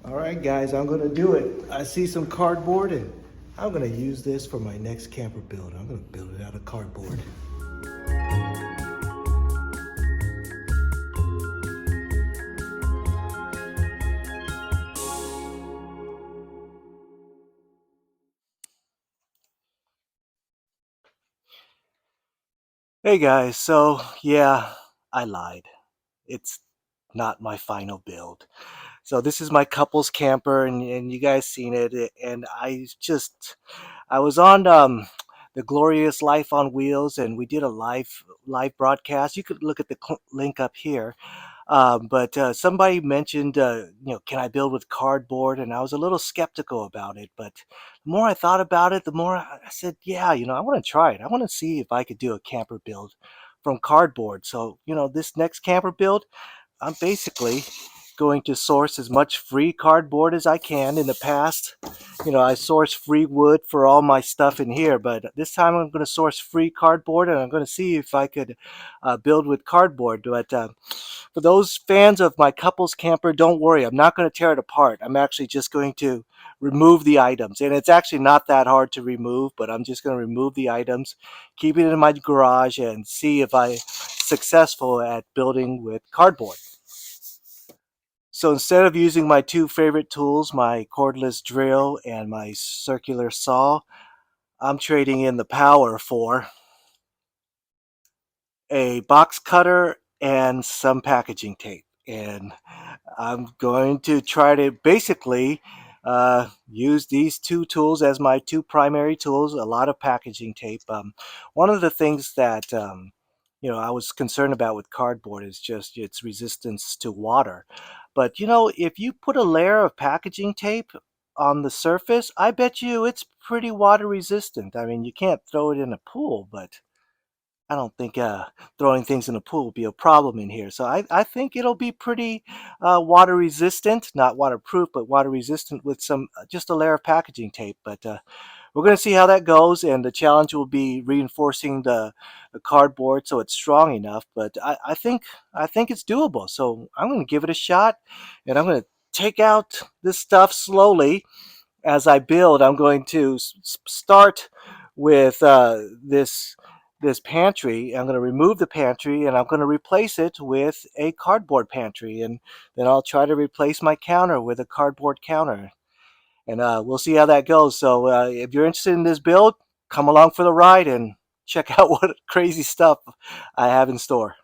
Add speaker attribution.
Speaker 1: All right, guys, I'm gonna do it. I see some cardboard and I'm gonna use this for my next camper build. I'm gonna build it out of cardboard. Hey guys, so yeah, I lied. It's not my final build. So this is my couples camper and you guys seen it and I was on the Glorious Life on Wheels and we did a live broadcast. You could look at the link up here. But somebody mentioned, can I build with cardboard? And I was a little skeptical about it. But the more I thought about it, the more I said, yeah, I want to try it. I want to see if I could do a camper build from cardboard. So, this next camper build, I'm basically going to source as much free cardboard as I can. In the past, I source free wood for all my stuff in here, but this time I'm going to source free cardboard and I'm going to see if I could build with cardboard. But for those fans of my couples camper, don't worry, I'm not going to tear it apart. I'm actually just going to remove the items, and it's actually not that hard to remove, but I'm just going to remove the items, keep it in my garage, and see if I'm successful at building with cardboard. So instead of using my two favorite tools, my cordless drill and my circular saw, I'm trading in the power for a box cutter and some packaging tape. And I'm going to try to basically use these two tools as my two primary tools, a lot of packaging tape. One of the things that I was concerned about with cardboard is just its resistance to water. But if you put a layer of packaging tape on the surface, I bet you it's pretty water resistant. I mean, you can't throw it in a pool, but I don't think throwing things in a pool will be a problem in here. So I think it'll be pretty water resistant, not waterproof, but water resistant with some just a layer of packaging tape. But we're going to see how that goes, and the challenge will be reinforcing the cardboard so it's strong enough. But I think it's doable. So I'm going to give it a shot, and I'm going to take out this stuff slowly as I build. I'm going to start with this pantry. I'm going to remove the pantry and I'm going to replace it with a cardboard pantry, and then I'll try to replace my counter with a cardboard counter, and we'll see how that goes. So if you're interested in this build, come along for the ride and check out what crazy stuff I have in store.